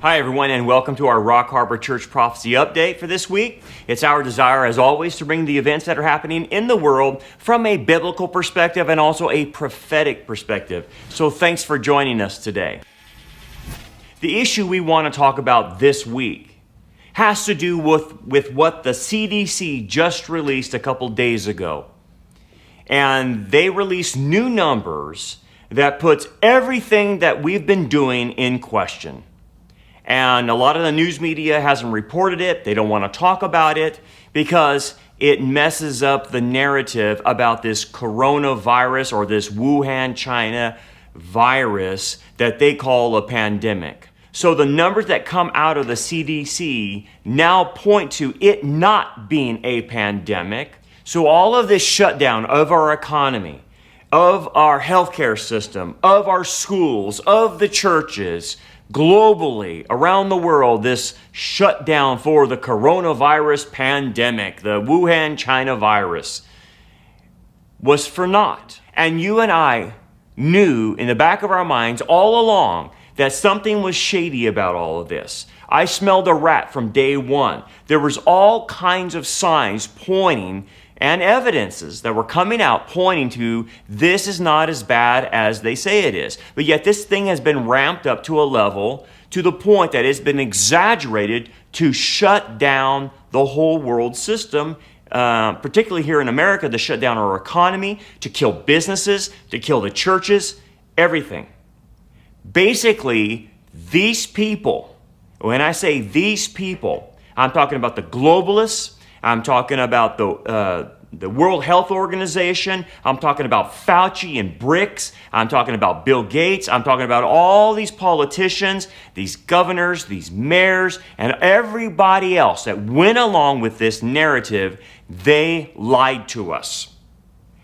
Hi everyone, and welcome to our Rock Harbor Church Prophecy Update for this week. It's our desire, as always, to bring the events that are happening in the world from a biblical perspective and also a prophetic perspective. So thanks for joining us today. The issue we want to talk about this week has to do with what the CDC just released a couple days ago. And they released new numbers that puts everything that we've been doing in question. And a lot of the news media hasn't reported it. They don't want to talk about it because it messes up the narrative about this coronavirus or this Wuhan, China virus that they call a pandemic. So the numbers that come out of the CDC now point to it not being a pandemic. So all of this shutdown of our economy, of our healthcare system, of our schools, of the churches, globally, around the world, this shutdown for the coronavirus pandemic, the Wuhan, China virus, was for naught. And you and I knew in the back of our minds all along that something was shady about all of this. I smelled a rat from day one. There was all kinds of signs pointing and evidences that were coming out pointing to this is not as bad as they say it is. But yet this thing has been ramped up to a level to the point that it's been exaggerated to shut down the whole world system, particularly here in America, to shut down our economy, to kill businesses, to kill the churches, everything. Basically, these people, when I say these people, I'm talking about the globalists, I'm talking about the World Health Organization. I'm talking about Fauci and BRICS. I'm talking about Bill Gates. I'm talking about all these politicians, these governors, these mayors, and everybody else that went along with this narrative. They lied to us.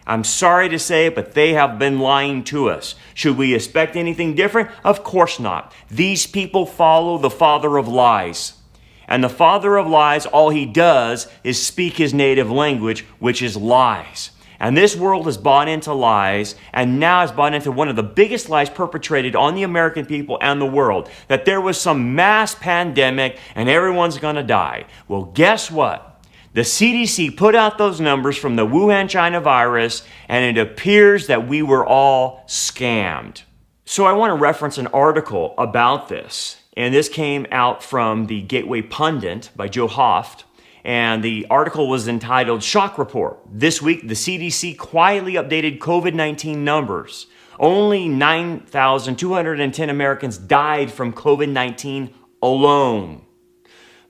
I'm sorry to say it, but they have been lying to us. Should we expect anything different? Of course not. These people follow the father of lies. And the father of lies, all he does is speak his native language, which is lies. And this world has bought into lies, and now has bought into one of the biggest lies perpetrated on the American people and the world, that there was some mass pandemic and everyone's going to die. Well, guess what? The CDC put out those numbers from the Wuhan, China virus, and it appears that we were all scammed. So I want to reference an article about this. And this came out from the Gateway Pundit by Joe Hoft. And the article was entitled Shock Report. This week, the CDC quietly updated COVID-19 numbers. Only 9,210 Americans died from COVID-19 alone.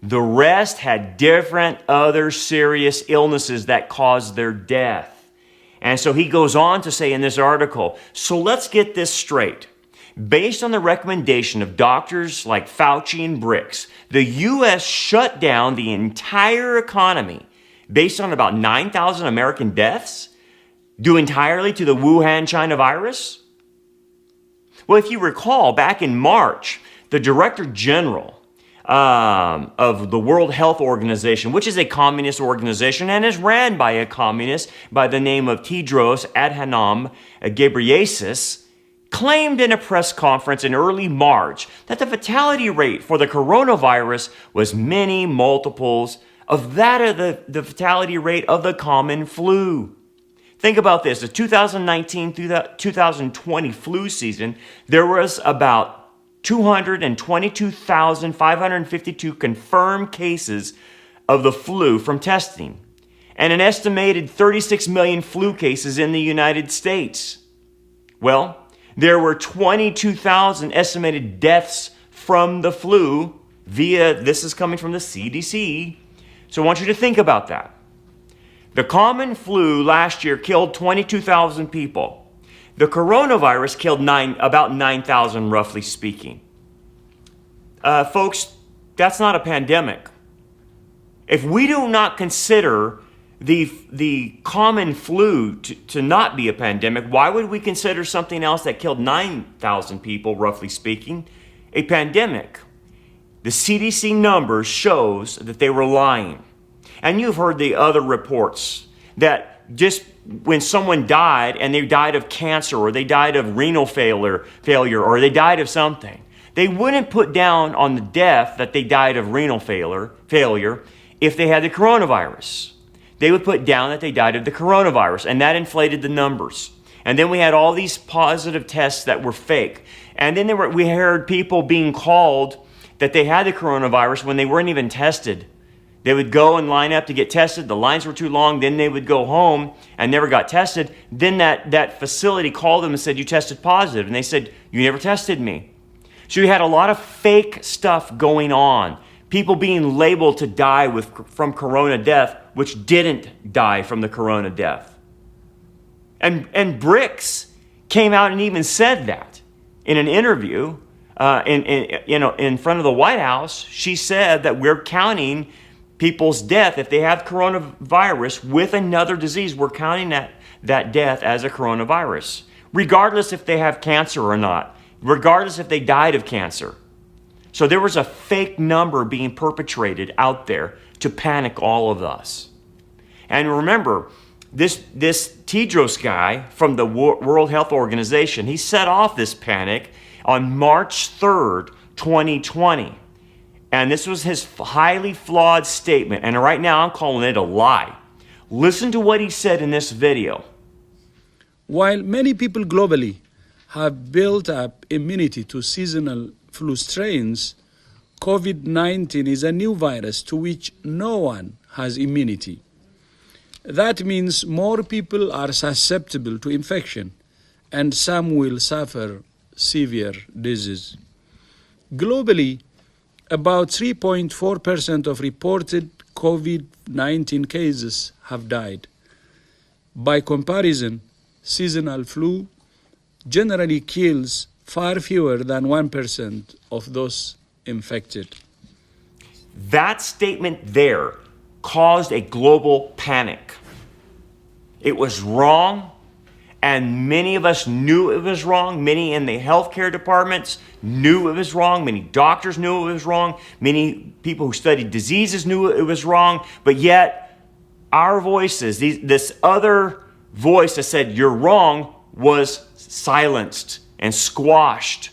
The rest had different other serious illnesses that caused their death. And so he goes on to say in this article, so let's get this straight. Based on the recommendation of doctors like Fauci and BRICS, the U.S. shut down the entire economy based on about 9,000 American deaths, due entirely to the Wuhan, China virus? Well, if you recall, back in March, the Director General of the World Health Organization, which is a communist organization and is ran by a communist by the name of Tedros Adhanom Ghebreyesus, claimed in a press conference in early March that the fatality rate for the coronavirus was many multiples of that of the fatality rate of the common flu. Think about this. The 2019 through the 2020 flu season, there was about 222,552 confirmed cases of the flu from testing, and an estimated 36 million flu cases in the United States. Well, there were 22,000 estimated deaths from the flu this is coming from the CDC. So I want you to think about that. The common flu last year killed 22,000 people. The coronavirus killed about 9,000, roughly speaking. Folks, that's not a pandemic. If we do not consider the common flu to not be a pandemic, why would we consider something else that killed 9,000 people, roughly speaking, a pandemic? The CDC numbers shows that they were lying. And you've heard the other reports that just when someone died and they died of cancer or they died of renal failure or they died of something, They wouldn't put down on the death that they died of renal failure if they had the coronavirus. They would put down that they died of the coronavirus, and that inflated the numbers. And then we had all these positive tests that were fake. And then we heard people being called that they had the coronavirus when they weren't even tested. They would go and line up to get tested. The lines were too long. Then they would go home and never got tested. Then that facility called them and said, you tested positive. And they said, you never tested me. So you had a lot of fake stuff going on. People being labeled to die from corona death, which didn't die from the corona death. And Bricks came out and even said that in an interview in front of the White House. She said that we're counting people's death. If they have coronavirus with another disease, we're counting that death as a coronavirus, regardless if they have cancer or not, regardless if they died of cancer. So there was a fake number being perpetrated out there to panic all of us. And remember, this Tedros guy from the World Health Organization, he set off this panic on March 3rd, 2020. And this was his highly flawed statement. And right now I'm calling it a lie. Listen to what he said in this video. While many people globally have built up immunity to seasonal flu strains, COVID-19 is a new virus to which no one has immunity. That means more people are susceptible to infection, and some will suffer severe disease. Globally, about 3.4% of reported COVID-19 cases have died. By comparison, seasonal flu generally kills far fewer than 1% of those infected. That statement there caused a global panic. It was wrong, and many of us knew it was wrong. Many in the healthcare departments knew it was wrong. Many doctors knew it was wrong. Many people who studied diseases knew it was wrong. But yet, our voices, this other voice that said you're wrong, was silenced and squashed.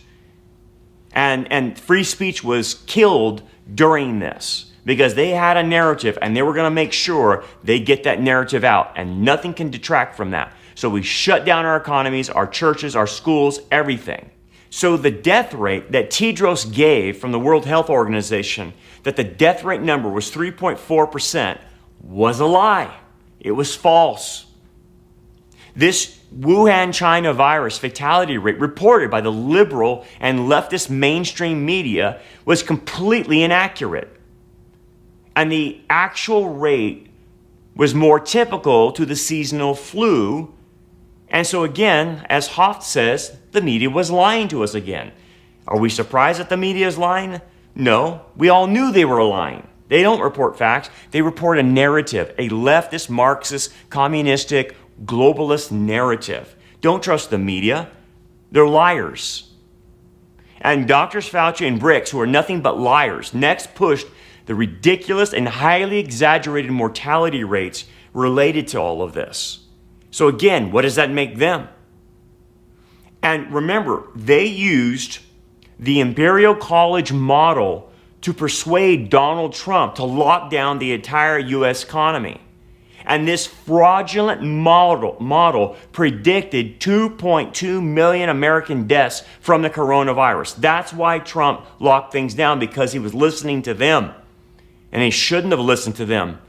And free speech was killed during this, because they had a narrative and they were going to make sure they get that narrative out, and nothing can detract from that. So we shut down our economies, our churches, our schools, everything. So the death rate that Tedros gave from the World Health Organization, that the death rate number was 3.4%, was a lie. It was false. This Wuhan, China virus fatality rate reported by the liberal and leftist mainstream media was completely inaccurate. And the actual rate was more typical to the seasonal flu. And so again, as Hoft says, the media was lying to us again. Are we surprised that the media is lying? No, we all knew they were lying. They don't report facts. They report a narrative, a leftist, Marxist, communistic, globalist narrative. Don't trust the media. They're liars. And Drs. Fauci and Bricks, who are nothing but liars, next pushed the ridiculous and highly exaggerated mortality rates related to all of this. So again, what does that make them? And remember, they used the Imperial College model to persuade Donald Trump to lock down the entire U.S. economy. And this fraudulent model predicted 2.2 million American deaths from the coronavirus. That's why Trump locked things down, because he was listening to them. And he shouldn't have listened to them.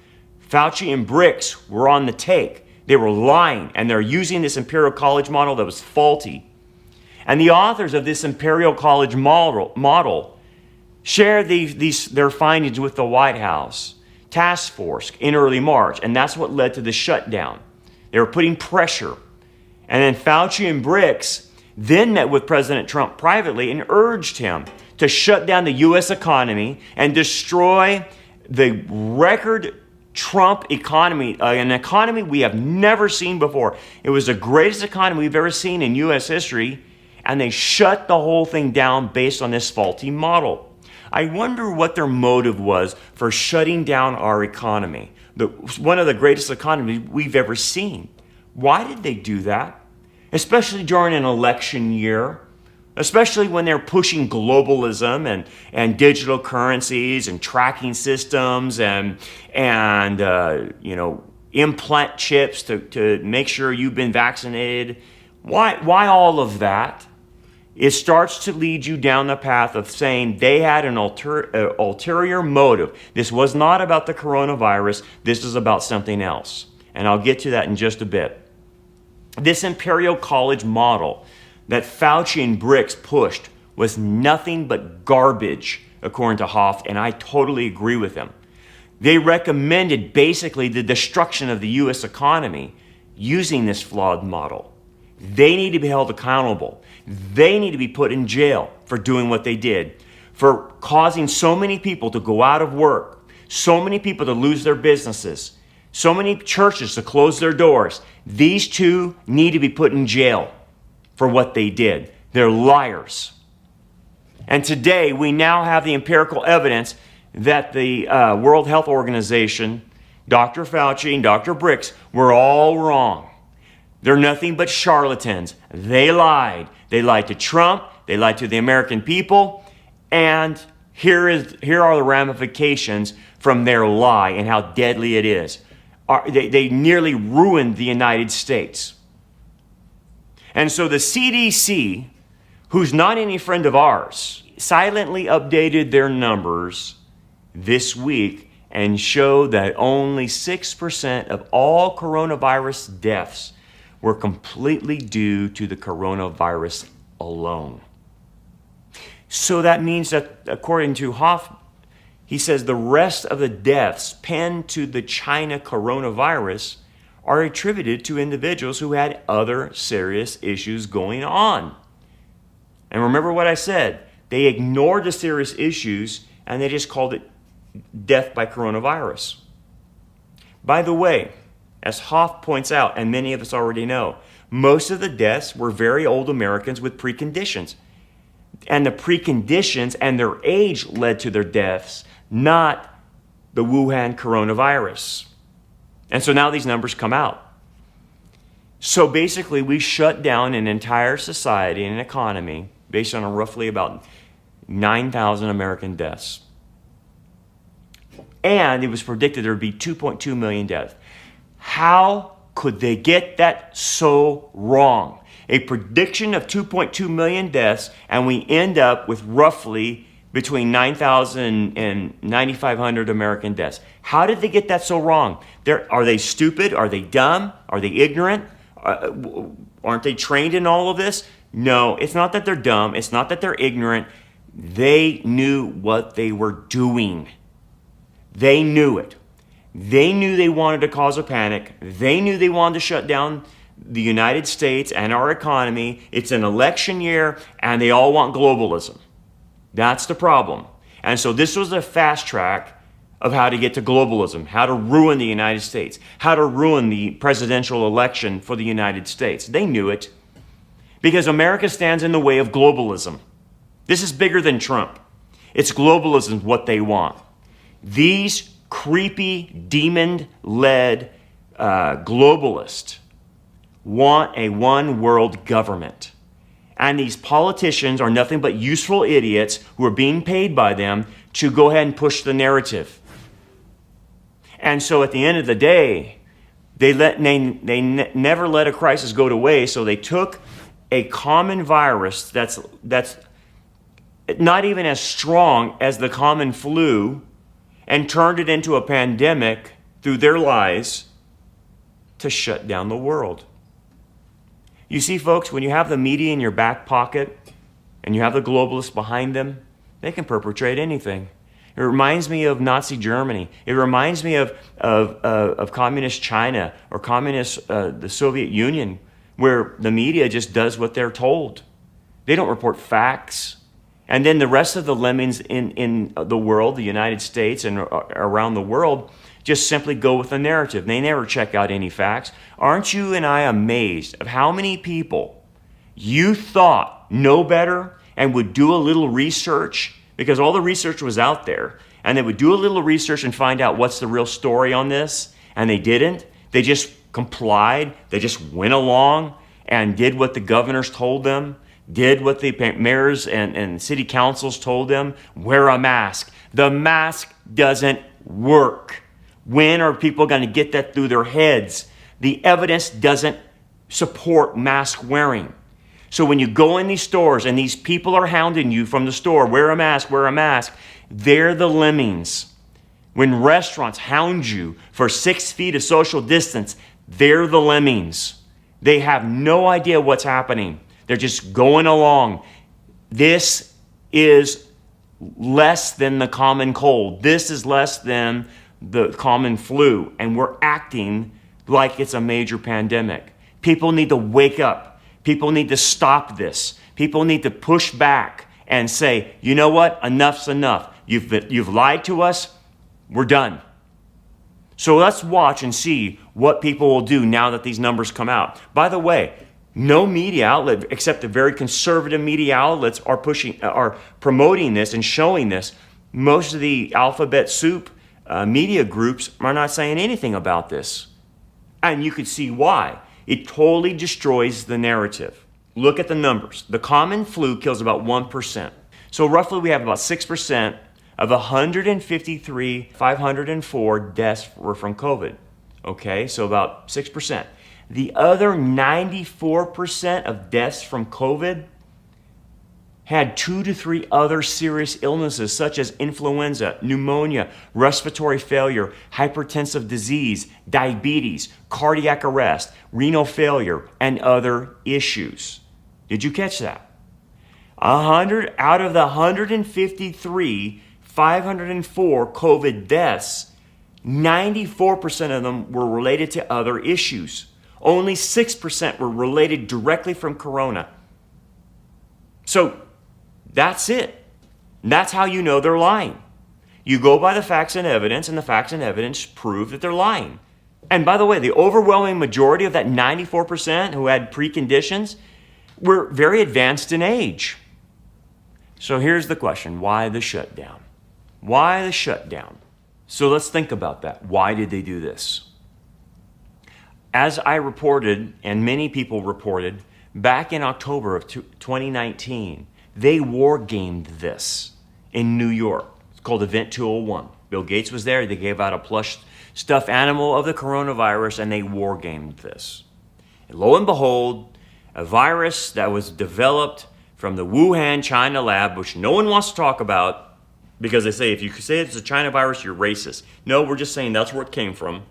Fauci and Bricks were on the take. They were lying, and they're using this Imperial College model that was faulty. And the authors of this Imperial College model shared their findings with the White House task force in early March, and that's what led to the shutdown. They were putting pressure. And then Fauci and Bricks then met with President Trump privately and urged him to shut down the U.S. economy and destroy the record Trump economy, an economy we have never seen before. It was the greatest economy we've ever seen in U.S. history, and they shut the whole thing down based on this faulty model. I wonder what their motive was for shutting down our economy, one of the greatest economies we've ever seen. Why did they do that? Especially during an election year. especially when they're pushing globalism and digital currencies and tracking systems and implant chips to make sure you've been vaccinated. Why all of that? It starts to lead you down the path of saying they had an ulterior motive. This was not about the coronavirus. This is about something else. And I'll get to that in just a bit. This Imperial College model that Fauci and Bricks pushed was nothing but garbage, according to Hoff, and I totally agree with him. They recommended basically the destruction of the U.S. economy using this flawed model. They need to be held accountable. They need to be put in jail for doing what they did, for causing so many people to go out of work, so many people to lose their businesses, so many churches to close their doors. These two need to be put in jail for what they did. They're liars. And today we now have the empirical evidence that the World Health Organization, Dr. Fauci and Dr. Bricks were all wrong. They're nothing but charlatans. They lied. They lied to Trump. They lied to the American people. And here are the ramifications from their lie and how deadly it is. They nearly ruined the United States. And so the CDC, who's not any friend of ours, silently updated their numbers this week and showed that only 6% of all coronavirus deaths were completely due to the coronavirus alone. So that means that, according to Hoff, he says the rest of the deaths pinned to the China coronavirus are attributed to individuals who had other serious issues going on. And remember what I said, they ignored the serious issues and they just called it death by coronavirus. By the way, as Hoff points out, and many of us already know, most of the deaths were very old Americans with preconditions. And the preconditions and their age led to their deaths, not the Wuhan coronavirus. And so now these numbers come out. So basically, we shut down an entire society and an economy based on roughly about 9,000 American deaths. And it was predicted there would be 2.2 million deaths. How could they get that so wrong? A prediction of 2.2 million deaths, and we end up with roughly between 9,000 and 9,500 American deaths. How did they get that so wrong? Are they stupid? Are they dumb? Are they ignorant? Aren't they trained in all of this? No, it's not that they're dumb. It's not that they're ignorant. They knew what they were doing. They knew it. They knew they wanted to cause a panic. They knew they wanted to shut down the United States and our economy. It's an election year, and they all want globalism. That's the problem. And so this was a fast track of how to get to globalism, how to ruin the United States, how to ruin the presidential election for the United States. They knew it because America stands in the way of globalism. This is bigger than Trump. It's globalism, what they want. These creepy, demon-led globalists want a one-world government. And these politicians are nothing but useful idiots who are being paid by them to go ahead and push the narrative. And so at the end of the day, they never let a crisis go to waste, so they took a common virus that's not even as strong as the common flu and turned it into a pandemic through their lies to shut down the world. You see, folks, when you have the media in your back pocket and you have the globalists behind them, they can perpetrate anything. It reminds me of Nazi Germany. It reminds me of communist China or the Soviet Union, where the media just does what they're told. They don't report facts. And then the rest of the lemmings in the world, the United States and around the world, just simply go with the narrative. They never check out any facts. Aren't you and I amazed of how many people you thought know better and would do a little research, because all the research was out there, and they would do a little research and find out what's the real story on this, and they didn't. They just complied. They just went along and did what the governors told them. did what the mayors and city councils told them, wear a mask. The mask doesn't work. When are people going to get that through their heads? The evidence doesn't support mask wearing. So when you go in these stores and these people are hounding you from the store, wear a mask, they're the lemmings. When restaurants hound you for 6 feet of social distance, they're the lemmings. They have no idea what's happening. They're just going along. This is less than the common cold. This is less than the common flu. And we're acting like it's a major pandemic. People need to wake up. People need to stop this. People need to push back and say, you know what? Enough's enough. You've lied to us. We're done. So let's watch and see what people will do now that these numbers come out. By the way, no media outlet except the very conservative media outlets are promoting this and showing this. Most of the alphabet soup media groups are not saying anything about this. And you can see why. It totally destroys the narrative. Look at the numbers. The common flu kills about 1%. So roughly we have about 6% of 153, 504 deaths were from COVID. Okay, so about 6%. The other 94% of deaths from COVID had 2 to 3 other serious illnesses such as influenza, pneumonia, respiratory failure, hypertensive disease, diabetes, cardiac arrest, renal failure, and other issues. Did you catch that? 100 out of the 153, 504 COVID deaths, 94% of them were related to other issues. Only 6% were related directly from corona. So that's it. That's how you know they're lying. You go by the facts and evidence, and the facts and evidence prove that they're lying. And by the way, the overwhelming majority of that 94% who had preconditions were very advanced in age. So here's the question. Why the shutdown? Why the shutdown? So let's think about that. Why did they do this? As I reported, and many people reported, back in October of 2019, they war gamed this in New York. It's called Event 201. Bill Gates was there. They gave out a plush stuffed animal of the coronavirus, and they war gamed this. And lo and behold, a virus that was developed from the Wuhan, China lab, which no one wants to talk about because they say if you say it's a China virus, you're racist. No, we're just saying that's where it came from.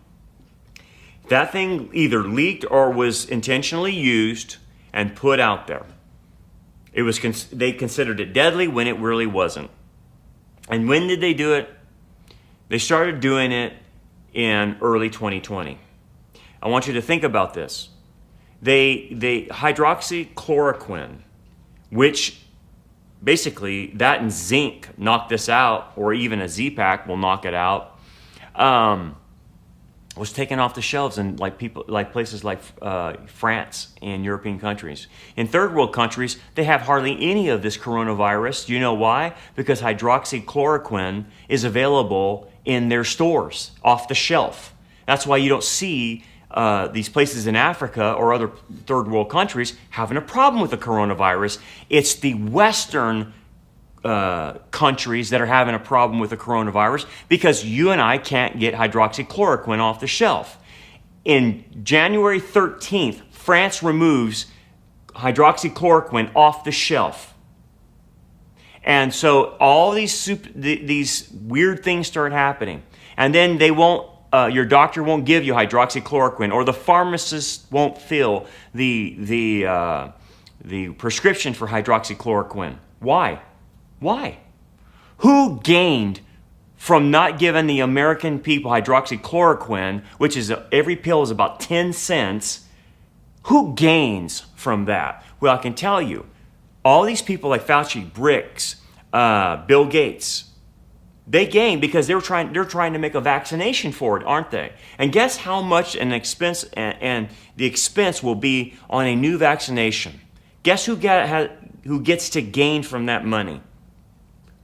That thing either leaked or was intentionally used and put out there. It was they considered it deadly when it really wasn't. And when did they do it? They started doing it in early 2020. I want you to think about this. They hydroxychloroquine, which basically that and zinc knock this out, or even a Z-Pack will knock it out. Was taken off the shelves in places like France and European countries. In third world countries, they have hardly any of this coronavirus. Do you know why? Because hydroxychloroquine is available in their stores, off the shelf. That's why you don't see these places in Africa or other third world countries having a problem with the coronavirus. It's the Western countries that are having a problem with the coronavirus because you and I can't get hydroxychloroquine off the shelf. In January 13th, France removes hydroxychloroquine off the shelf. And so all these weird things start happening. And then they won't, your doctor won't give you hydroxychloroquine, or the pharmacist won't fill the prescription for hydroxychloroquine. Why? Why? Who gained from not giving the American people hydroxychloroquine, which is every pill is about 10 cents? Who gains from that? Well, I can tell you, all these people like Fauci, Bricks, Bill Gates, they gain because they're trying to make a vaccination for it, aren't they? And guess how much an expense and the expense will be on a new vaccination? Guess who gets to gain from that money?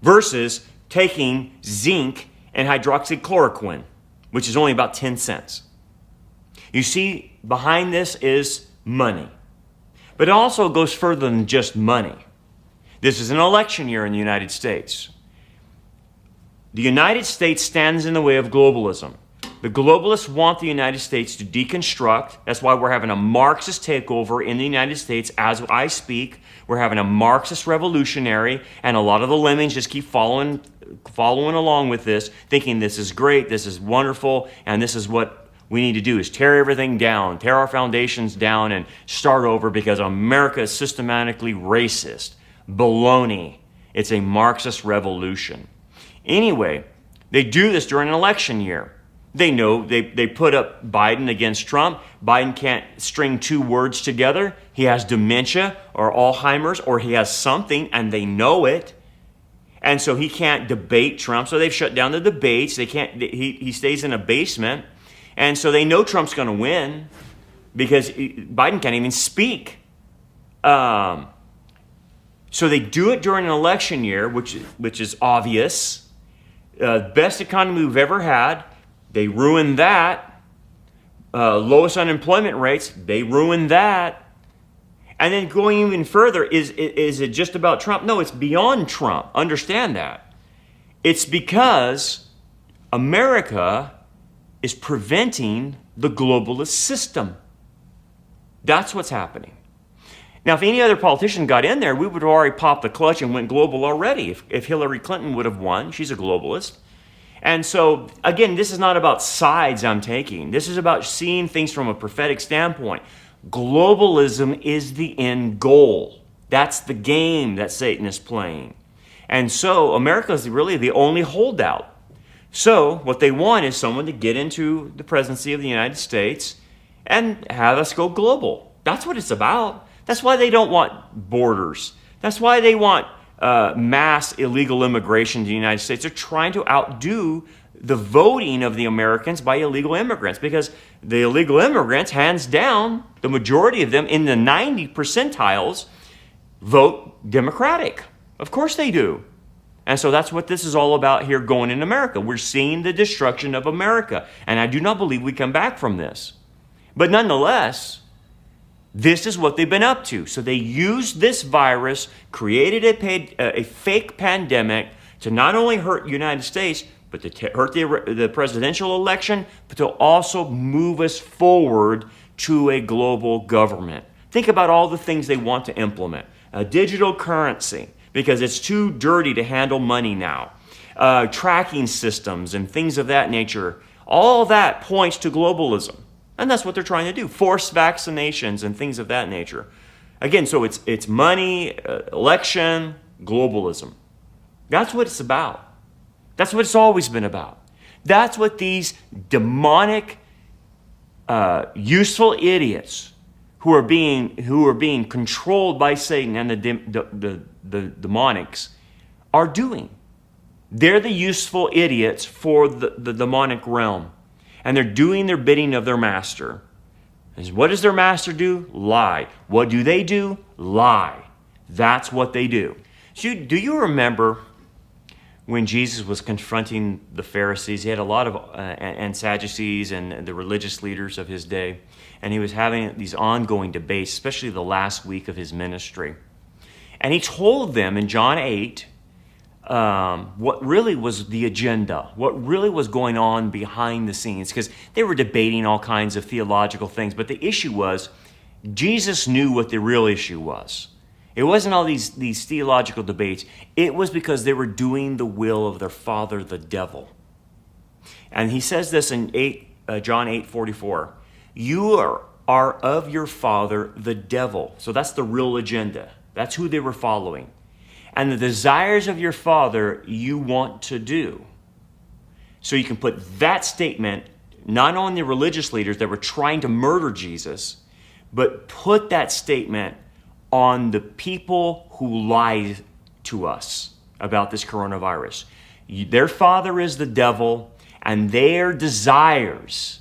Versus taking zinc and hydroxychloroquine, which is only about 10 cents. You see, behind this is money. But it also goes further than just money. This is an election year in the United States. The United States stands in the way of globalism. The globalists want the United States to deconstruct. That's why we're having a Marxist takeover in the United States as I speak. We're having a Marxist revolutionary, and a lot of the lemmings just keep following along with this, thinking this is great, this is wonderful, and this is what we need to do is tear everything down, tear our foundations down, and start over because America is systematically racist. Baloney. It's a Marxist revolution. Anyway, they do this during an election year. They know they put up Biden against Trump. Biden can't string two words together. He has dementia or Alzheimer's, or he has something, and they know it. And so he can't debate Trump. So they've shut down the debates. They can't. He stays in a basement, and so they know Trump's going to win because Biden can't even speak. So they do it during an election year, which is obvious. Best economy we've ever had. They ruined that. Lowest unemployment rates, they ruined that. And then going even further, is it just about Trump? No, it's beyond Trump. Understand that. It's because America is preventing the globalist system. That's what's happening. Now, if any other politician got in there, we would have already popped the clutch and went global already. If Hillary Clinton would have won, she's a globalist. And so, again, this is not about sides I'm taking. This is about seeing things from a prophetic standpoint. Globalism is the end goal. That's the game that Satan is playing. And so, America is really the only holdout. So, what they want is someone to get into the presidency of the United States and have us go global. That's what it's about. That's why they don't want borders. That's why they want mass illegal immigration to the United States. They're trying to outdo the voting of the Americans by illegal immigrants, because the illegal immigrants, hands down, the majority of them in the 90 percentiles vote Democratic. Of course they do. And so that's what this is all about here going in America. We're seeing the destruction of America. And I do not believe we come back from this. But nonetheless, this is what they've been up to. So they used this virus, created a fake pandemic to not only hurt the United States, but to hurt the presidential election, but to also move us forward to a global government. Think about all the things they want to implement. A digital currency, because it's too dirty to handle money now. Tracking systems and things of that nature. All that points to globalism. And that's what they're trying to do. Forced vaccinations and things of that nature. Again, so it's money, election, globalism. That's what it's about. That's what it's always been about. That's what these demonic, useful idiots who are being controlled by Satan and the demonics are doing. They're the useful idiots for the demonic realm. And they're doing their bidding of their master. And what does their master do? Lie. What do they do? Lie. That's what they do. So do you remember when Jesus was confronting the Pharisees? He had a lot of and Sadducees and the religious leaders of his day. And he was having these ongoing debates, especially the last week of his ministry. And he told them in John 8, what really was the agenda, what really was going on behind the scenes, because they were debating all kinds of theological things. But the issue was, Jesus knew what the real issue was. It wasn't all these theological debates. It was because they were doing the will of their father, the devil. And he says this in John 8:44. You are of your father, the devil. So that's the real agenda. That's who they were following. And the desires of your father you want to do. So you can put that statement not on the religious leaders that were trying to murder Jesus, but put that statement on the people who lie to us about this coronavirus. Their father is the devil, and their desires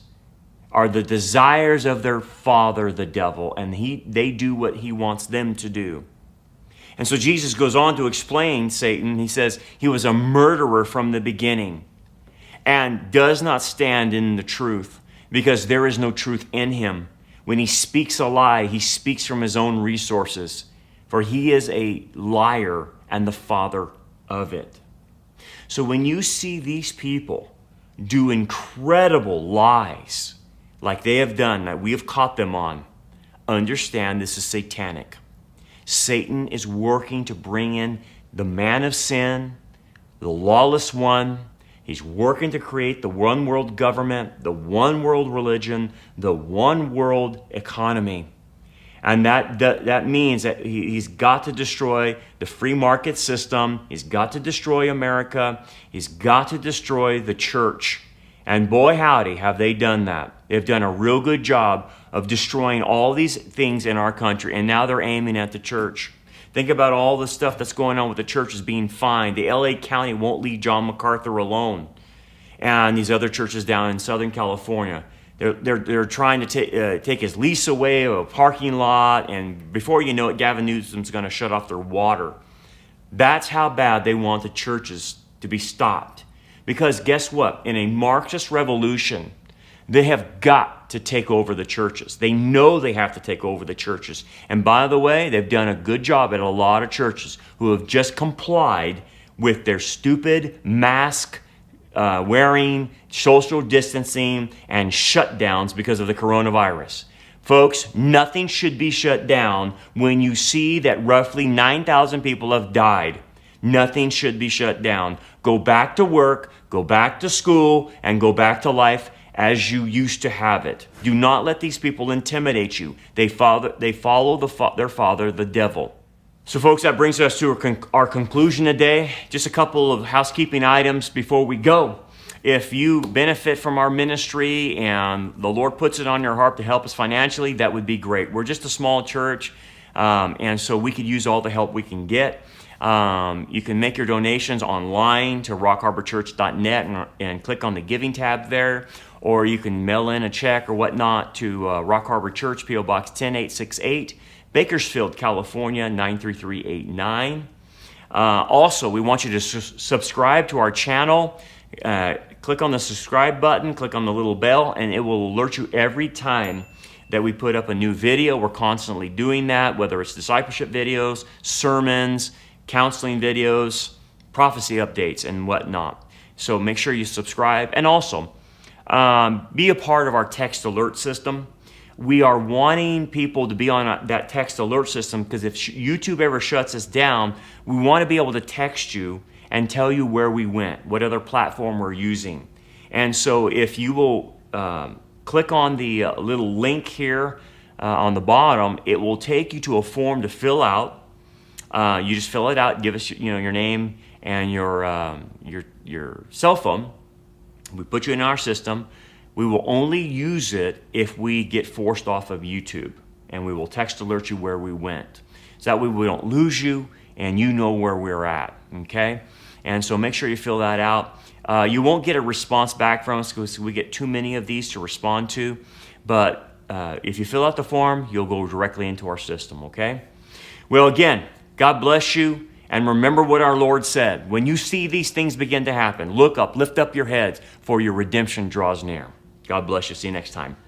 are the desires of their father, the devil, and they do what he wants them to do. And so Jesus goes on to explain Satan. He says he was a murderer from the beginning and does not stand in the truth because there is no truth in him. When he speaks a lie, he speaks from his own resources, for he is a liar and the father of it. So when you see these people do incredible lies like they have done, that we have caught them on, understand this is satanic. Satan is working to bring in the man of sin, the lawless one. He's working to create the one world government, the one world religion, the one world economy. And that means that he's got to destroy the free market system. He's got to destroy America. He's got to destroy the church. And boy, howdy, have they done that. They've done a real good job of destroying all these things in our country. And now they're aiming at the church. Think about all the stuff that's going on with the churches being fined. The LA County won't leave John MacArthur alone. And these other churches down in Southern California. They're trying to take his lease away of a parking lot, and before you know it, Gavin Newsom's going to shut off their water. That's how bad they want the churches to be stopped. Because guess what? In a Marxist revolution, they have got to take over the churches. They know they have to take over the churches. And by the way, they've done a good job at a lot of churches who have just complied with their stupid mask wearing, social distancing, and shutdowns because of the coronavirus. Folks, nothing should be shut down when you see that roughly 9,000 people have died. Nothing should be shut down. Go back to work, go back to school, and go back to life as you used to have it. Do not let these people intimidate you. They follow their father, the devil. So folks, that brings us to our conclusion today. Just a couple of housekeeping items before we go. If you benefit from our ministry and the Lord puts it on your heart to help us financially, that would be great. We're just a small church, and so we could use all the help we can get. You can make your donations online to rockharborchurch.net and click on the giving tab there, or you can mail in a check or whatnot to Rock Harbor Church, P.O. Box 10868, Bakersfield, California, 93389. Also, we want you to subscribe to our channel. Click on the subscribe button, click on the little bell, and it will alert you every time that we put up a new video. We're constantly doing that, whether it's discipleship videos, sermons, counseling videos, prophecy updates, and whatnot. So make sure you subscribe. And also, be a part of our text alert system. We are wanting people to be on that text alert system because if YouTube ever shuts us down, we want to be able to text you and tell you where we went, what other platform we're using. And so if you will click on the little link here on the bottom, it will take you to a form to fill out. You just fill it out, give us your name and your cell phone. We put you in our system. We will only use it if we get forced off of YouTube, and we will text alert you where we went. So that way we don't lose you and you know where we're at, okay? And so make sure you fill that out. You won't get a response back from us because we get too many of these to respond to, but if you fill out the form, you'll go directly into our system, okay? Well, again, God bless you. And remember what our Lord said. When you see these things begin to happen, look up, lift up your heads, for your redemption draws near. God bless you. See you next time.